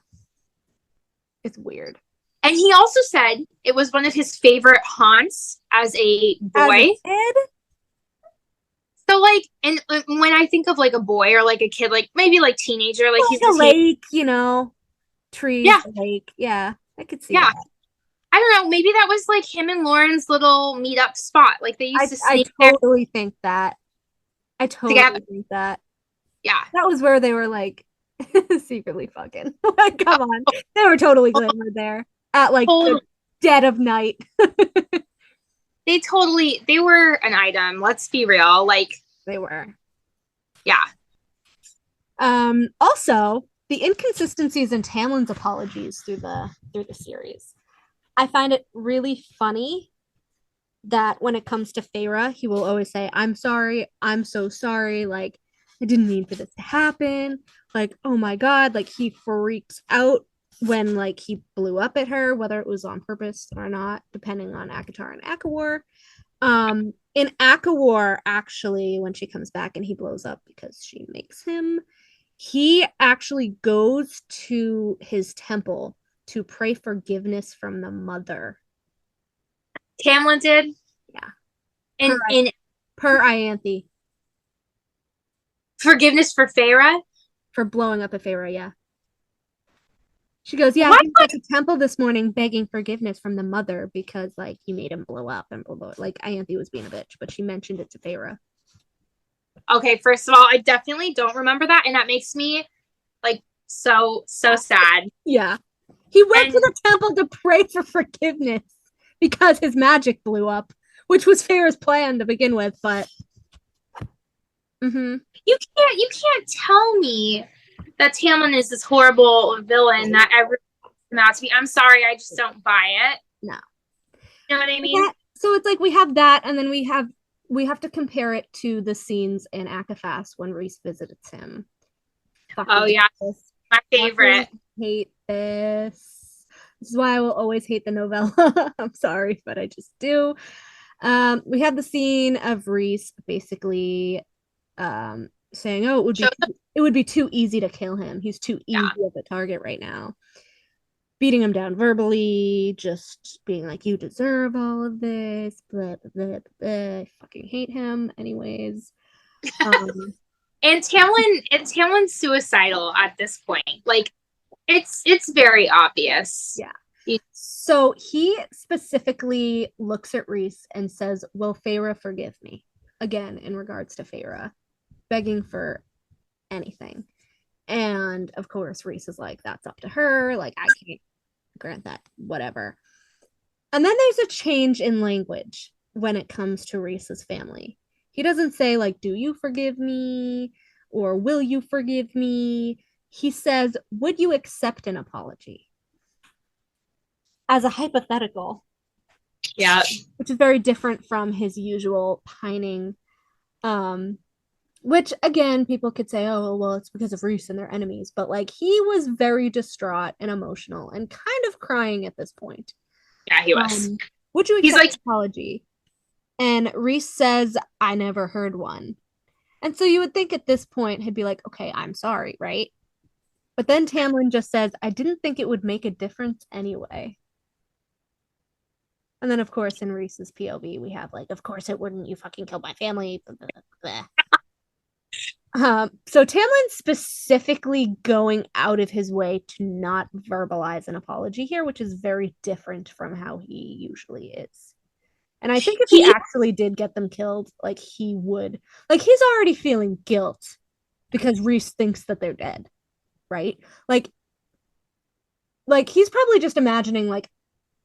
Speaker 3: it's weird.
Speaker 2: And he also said it was one of his favorite haunts as a boy. So, like, and when I think of like a boy or like a kid, like maybe like teenager, like he's
Speaker 3: a lake, trees, lake. Yeah, I could see that.
Speaker 2: I don't know. Maybe that was like him and Lauren's little meetup spot. Like they used to
Speaker 3: sneak I totally think that. I totally think that.
Speaker 2: Yeah.
Speaker 3: That was where they were like secretly fucking. Like, come on. They were totally glamored there at like the dead of night.
Speaker 2: They were an item. Let's be real. Like
Speaker 3: they were.
Speaker 2: Yeah.
Speaker 3: Also, the inconsistencies in Tamlin's apologies through the series. I find it really funny that when it comes to Feyre, he will always say, I'm sorry, I'm so sorry, like, I didn't mean for this to happen, like, oh my god, like, he freaks out when, like, he blew up at her, whether it was on purpose or not, depending on ACOTAR and ACOWAR. In ACOWAR, actually, when she comes back and he blows up because she makes him, he actually goes to his temple to pray forgiveness from the mother.
Speaker 2: Tamlin did?
Speaker 3: Yeah. Per Ianthe.
Speaker 2: Forgiveness for Feyre?
Speaker 3: For blowing up at Feyre, yeah. She goes, yeah,
Speaker 2: What?
Speaker 3: he was at the temple this morning begging forgiveness from the mother because like he made him blow up and blah, blah. Like Ianthe was being a bitch, but she mentioned it to Feyre.
Speaker 2: Okay, first of all, I definitely don't remember that, and that makes me like so sad.
Speaker 3: Yeah. He went
Speaker 2: And
Speaker 3: to the temple to pray for forgiveness because his magic blew up, which was Feyre's plan to begin with, but
Speaker 2: you can't tell me that Tamlin is this horrible villain that everyone out to be. I'm sorry, I just don't buy it.
Speaker 3: No.
Speaker 2: You know what I mean?
Speaker 3: So it's like we have that, and then we have to compare it to the scenes in ACOFAS when Rhys visits him.
Speaker 2: Oh yeah, my favorite.
Speaker 3: Hate this. This is why I will always hate the novella. I'm sorry, but I just do. We have the scene of Rhys basically saying, "Oh, it would be too easy to kill him. He's too easy of a target right now." Beating him down verbally, just being like, "You deserve all of this." Blah, blah, blah, blah. I fucking hate him, anyways.
Speaker 2: And Tamlin's suicidal at this point. Like, it's very obvious.
Speaker 3: Yeah. So he specifically looks at Rhys and says, "Will Feyre forgive me?" Again, in regards to Feyre, begging for anything. And of course, Rhys is like, "That's up to her. Like, I can't grant that, whatever." And then there's a change in language when it comes to Rhys's family. He doesn't say, like, "Do you forgive me?" or "Will you forgive me?" He says, "Would you accept an apology?" As a hypothetical.
Speaker 2: Yeah.
Speaker 3: Which is very different from his usual pining. Which again, people could say, "Oh, well, it's because of Rhys and their enemies," but like he was very distraught and emotional and kind of crying at this point.
Speaker 2: Yeah, he was.
Speaker 3: Would you accept an apology? And Rhys says, "I never heard one." And so you would think at this point he'd be like, "Okay, I'm sorry," right? But then Tamlin just says, "I didn't think it would make a difference anyway." And then, of course, in Rhys's POV, we have like, "Of course it wouldn't. You fucking killed my family." Blah, blah, blah. So Tamlin's specifically going out of his way to not verbalize an apology here, which is very different from how he usually is. And I think if he actually did get them killed, like he would, like he's already feeling guilt because Rhys thinks that they're dead, right? Like he's probably just imagining, like,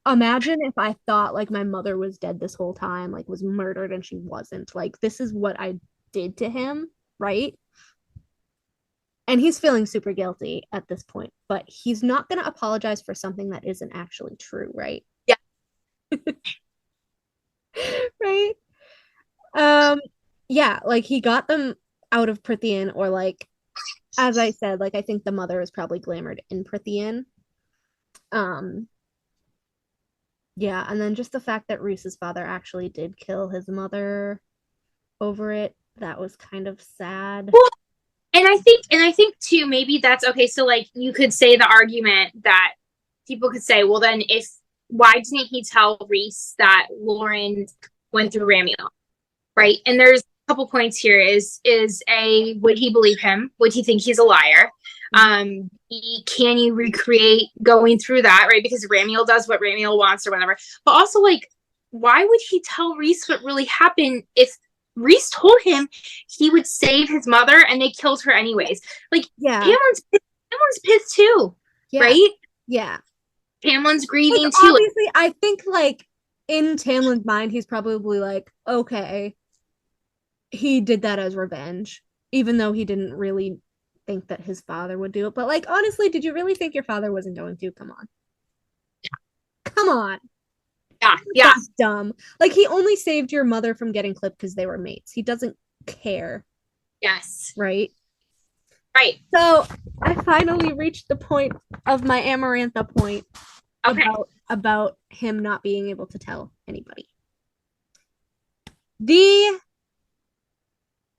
Speaker 3: imagine if I thought like my mother was dead this whole time, like was murdered and she wasn't. Like, this is what I did to him, right? And he's feeling super guilty at this point, but he's not going to apologize for something that isn't actually true, right?
Speaker 2: Yeah.
Speaker 3: Right? Yeah, like he got them out of Prythian, or like, as I said, like I think the mother is probably glamored in Prythian. Yeah, and then just the fact that Rhys's father actually did kill his mother over it, that was kind of sad.
Speaker 2: Well, and I think too, maybe that's okay. So like you could say the argument that people could say, well then why didn't he tell Rhys that Lauren went through Ramiel? Right? And there's a couple points here is would he believe him? Would he think he's a liar? Can you recreate going through that, right? Because Ramiel does what Ramiel wants or whatever. But also, like, why would he tell Rhys what really happened if Rhys told him he would save his mother and they killed her anyways? Like, yeah, Tamlin's pissed too, right?
Speaker 3: Yeah.
Speaker 2: Tamlin's grieving
Speaker 3: like,
Speaker 2: too.
Speaker 3: Obviously, I think, like, in Tamlin's mind, he's probably like, okay, he did that as revenge, even though he didn't really think that his father would do it. But like, honestly, did you really think your father wasn't going to? Come on. Come on.
Speaker 2: Yeah.
Speaker 3: That's dumb. Like, he only saved your mother from getting clipped because they were mates. He doesn't care.
Speaker 2: Yes.
Speaker 3: Right?
Speaker 2: Right.
Speaker 3: So I finally reached the point of my Amarantha point about him not being able to tell anybody. The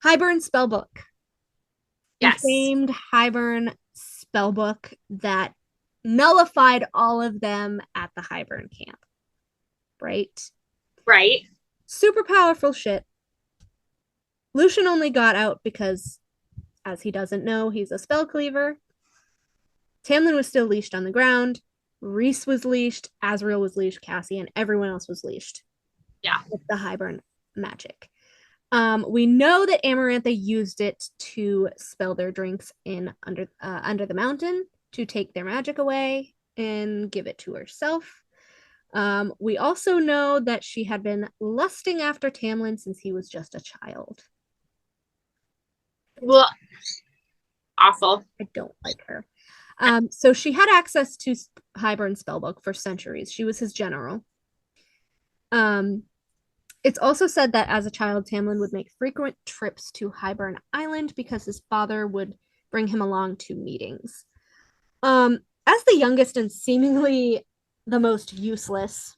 Speaker 3: Hybern spellbook.
Speaker 2: Yes.
Speaker 3: The famed Hybern spellbook that nullified all of them at the Hybern camp. Right?
Speaker 2: Right.
Speaker 3: Super powerful shit. Lucien only got out because, as he doesn't know, he's a spell cleaver. Tamlin was still leashed on the ground. Rhys was leashed. Azriel was leashed. Cassian. Everyone else was leashed.
Speaker 2: Yeah.
Speaker 3: With the Hybern magic. We know that Amarantha used it to spell their drinks in under the mountain to take their magic away and give it to herself. We also know that she had been lusting after Tamlin since he was just a child.
Speaker 2: Well, awful.
Speaker 3: I don't like her. So she had access to Hybern's spellbook for centuries. She was his general. It's also said that as a child, Tamlin would make frequent trips to Hybern Island because his father would bring him along to meetings. As the youngest and seemingly the most useless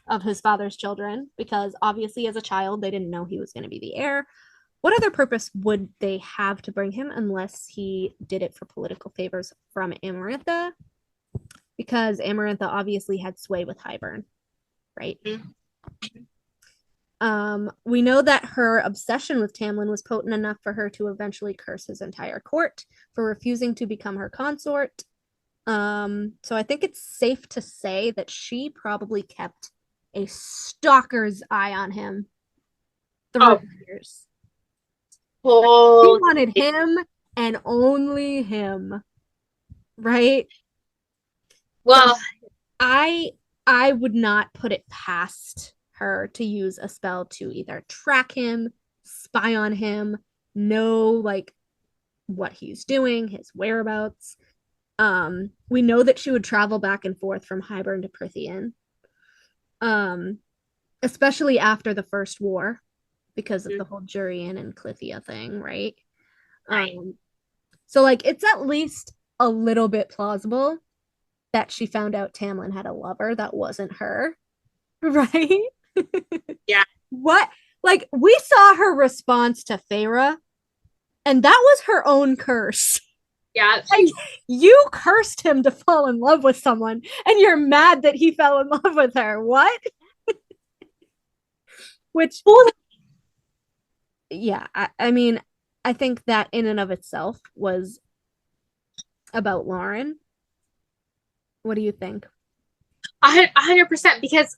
Speaker 3: of his father's children, because obviously as a child they didn't know he was going to be the heir, what other purpose would they have to bring him unless he did it for political favors from Amarantha? Because Amarantha obviously had sway with Hybern, right? Mm-hmm. We know that her obsession with Tamlin was potent enough for her to eventually curse his entire court for refusing to become her consort. So I think it's safe to say that she probably kept a stalker's eye on him through years. Oh, she wanted him and only him, right?
Speaker 2: Well,
Speaker 3: so I would not put it past her to use a spell to either track him, spy on him, know like what he's doing, his whereabouts. We know that she would travel back and forth from Hybern to Prythian, especially after the First War, because of the whole Jurian and Clithia thing, right? So like it's at least a little bit plausible that she found out Tamlin had a lover that wasn't her, right?
Speaker 2: Yeah.
Speaker 3: What? Like we saw her response to Feyre, and that was her own curse.
Speaker 2: Yeah.
Speaker 3: Like, you cursed him to fall in love with someone, and you're mad that he fell in love with her. What? Which, yeah, I mean, I think that in and of itself was about Lauren. What do you think?
Speaker 2: 100%, because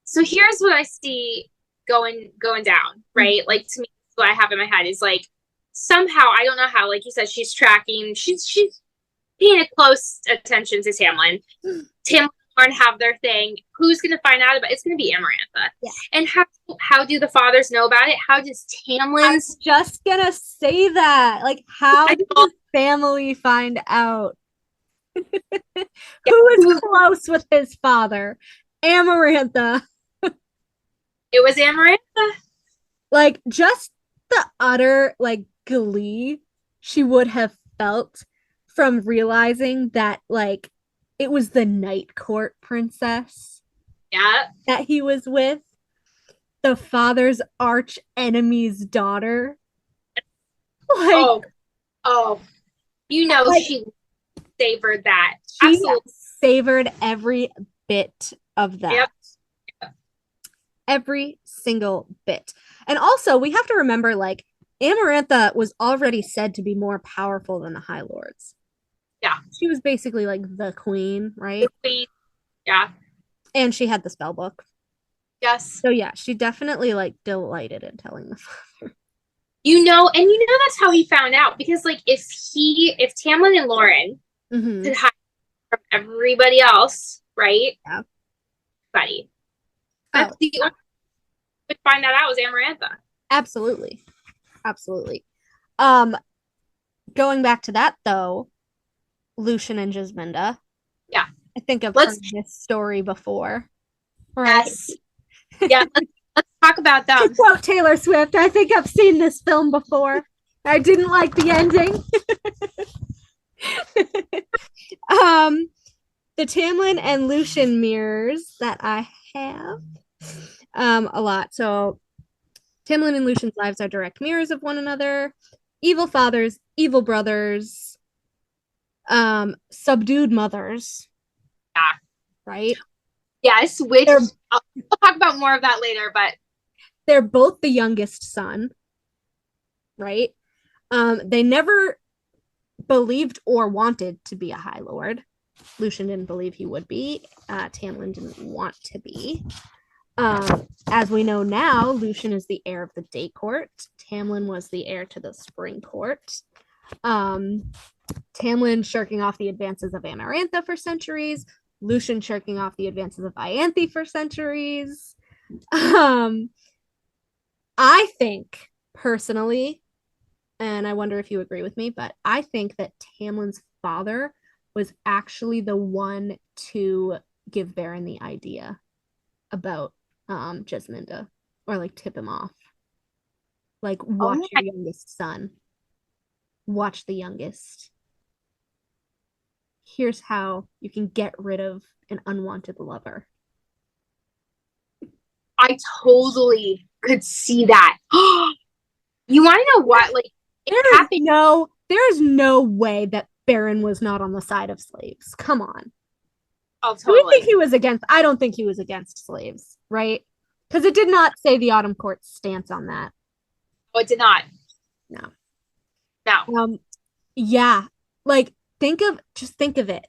Speaker 2: so here's what I see going down, right? Mm-hmm. Like to me, what I have in my head is like somehow, I don't know how, like you said, she's tracking, she's paying a close attention to Tamlin. Tamlin and Lauren have their thing. Who's going to find out about it? It's going to be Amarantha. Yeah. And how do the fathers know about it? How does Tamlin's...
Speaker 3: I'm just going to say that. Like, how did the family find out? Who is close with his father? Amarantha.
Speaker 2: It was Amarantha.
Speaker 3: Like, just the utter, like, glee she would have felt from realizing that, like, it was the Night Court princess.
Speaker 2: Yeah.
Speaker 3: That he was with. The father's arch enemy's daughter.
Speaker 2: Like, oh. You know, like, she savored that.
Speaker 3: She absolutely savored every bit of that.
Speaker 2: Yep.
Speaker 3: Every single bit. And also, we have to remember, like, Amarantha was already said to be more powerful than the High Lords.
Speaker 2: Yeah.
Speaker 3: She was basically, like, the queen, right?
Speaker 2: The queen. Yeah.
Speaker 3: And she had the spell book.
Speaker 2: Yes.
Speaker 3: So, yeah, she definitely, like, delighted in telling the father.
Speaker 2: You know, that's how he found out. Because, like, if Tamlin and Lauren could hide from everybody else, right?
Speaker 3: Yeah.
Speaker 2: Buddy. That's the only way to find that out was Amarantha.
Speaker 3: Absolutely. Absolutely. Going back to that, though, Lucien and Jasminda.
Speaker 2: Yeah.
Speaker 3: I think I've heard this story before.
Speaker 2: Right? Yes. Yeah, let's talk about them.
Speaker 3: To quote Taylor Swift, I think I've seen this film before. I didn't like the ending. The Tamlin and Lucien mirrors that I have a lot. So Tamlin and Lucien's lives are direct mirrors of one another. Evil fathers, evil brothers, subdued mothers.
Speaker 2: Yeah.
Speaker 3: Right?
Speaker 2: Yes, which I'll talk about more of that later, but
Speaker 3: they're both the youngest son. Right? They never believed or wanted to be a High Lord. Lucien didn't believe he would be. Tamlin didn't want to be. As we know now, Lucien is the heir of the Day Court. Tamlin was the heir to the Spring Court. Tamlin shirking off the advances of Amarantha for centuries. Lucien shirking off the advances of Ianthe for centuries. I think, personally, and I wonder if you agree with me, but I think that Tamlin's father was actually the one to give Beren the idea about Jasminda, or like tip him off. Like, watch your youngest son. Watch the youngest. Here's how you can get rid of an unwanted lover.
Speaker 2: I totally could see that. You want to know what? Like,
Speaker 3: there's no way that Beren was not on the side of slaves. Come on.
Speaker 2: Oh, totally.
Speaker 3: Do we think he was against? I don't think he was against slaves, right? Because it did not say the Autumn Court's stance on that.
Speaker 2: Oh, it did not.
Speaker 3: No.
Speaker 2: No.
Speaker 3: Yeah. Like, just think of it.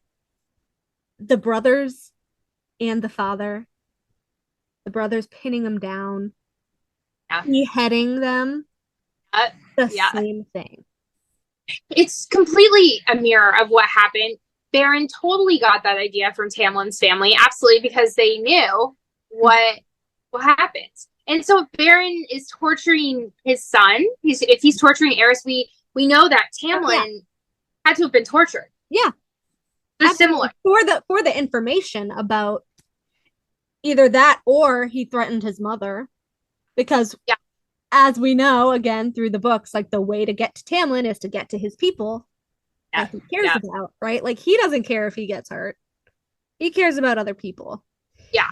Speaker 3: The brothers and the father. The brothers pinning them down.
Speaker 2: Yeah.
Speaker 3: Beheading them. Same thing.
Speaker 2: It's completely a mirror of what happened. Beren totally got that idea from Tamlin's family, absolutely, because they knew what happens. And so if Beren is torturing his son, if he's torturing Aerys, we know that Tamlin had to have been tortured.
Speaker 3: Yeah.
Speaker 2: They're similar.
Speaker 3: For the information about either that or he threatened his mother. Because as we know, again, through the books, like, the way to get to Tamlin is to get to his people that he cares about, right? Like, he doesn't care if he gets hurt. He cares about other people.
Speaker 2: Yeah.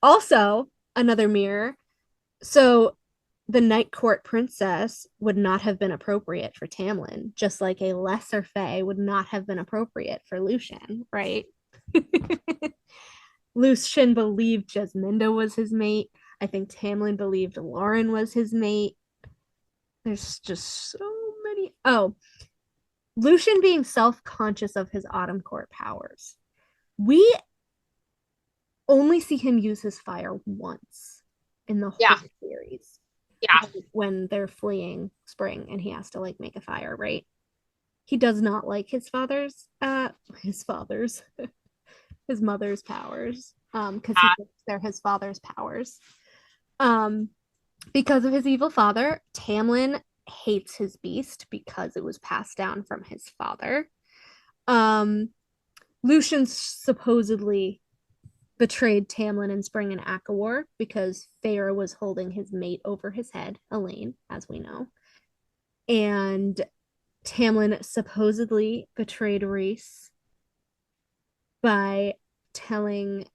Speaker 3: Also, another mirror. So the Night Court princess would not have been appropriate for Tamlin, just like a lesser fae would not have been appropriate for Lucien, right? Lucien believed Jasminda was his mate. I think Tamlin believed Lauren was his mate. There's just so many. Oh, Lucien being self-conscious of his Autumn Court powers. We only see him use his fire once in the whole series.
Speaker 2: Yeah.
Speaker 3: When they're fleeing Spring and he has to, like, make a fire, right? He does not like his mother's powers. Because he thinks they're his father's powers. Because of his evil father, Tamlin hates his beast because it was passed down from his father. Lucien supposedly betrayed Tamlin in Spring and Akawar because Feyre was holding his mate over his head, Elaine, as we know. And Tamlin supposedly betrayed Rhys by telling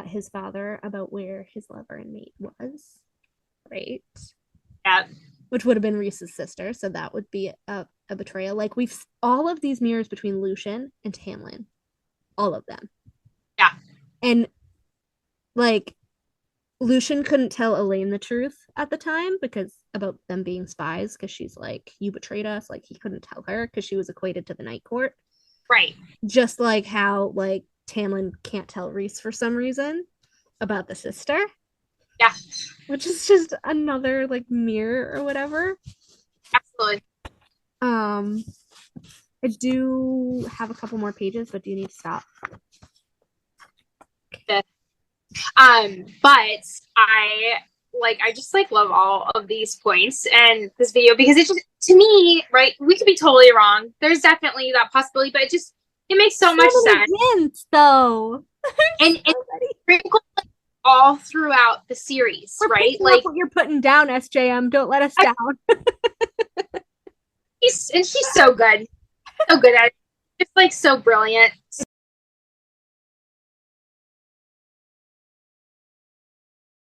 Speaker 3: his father about where his lover and mate was, right?
Speaker 2: Yeah.
Speaker 3: Which would have been Rhys's sister, so that would be a betrayal. Like, we've all of these mirrors between Lucien and Tamlin, all of them.
Speaker 2: Yeah.
Speaker 3: And, like, Lucien couldn't tell Elaine the truth at the time because about them being spies, because she's like, you betrayed us. Like, he couldn't tell her because she was equated to the Night Court.
Speaker 2: Right.
Speaker 3: Just like how, like, Tamlin can't tell Rhys for some reason about the sister.
Speaker 2: Yeah.
Speaker 3: Which is just another, like, mirror or whatever.
Speaker 2: Absolutely.
Speaker 3: I do have a couple more pages, but do you need to stop?
Speaker 2: But I just love all of these points and this video because it just, to me, right, we could be totally wrong. There's definitely that possibility, but it makes so much sense.
Speaker 3: Hints, though.
Speaker 2: and sprinkled all throughout the series, right?
Speaker 3: Like, what you're putting down, SJM. Don't let us down.
Speaker 2: She's so good. So good at it. Just so brilliant.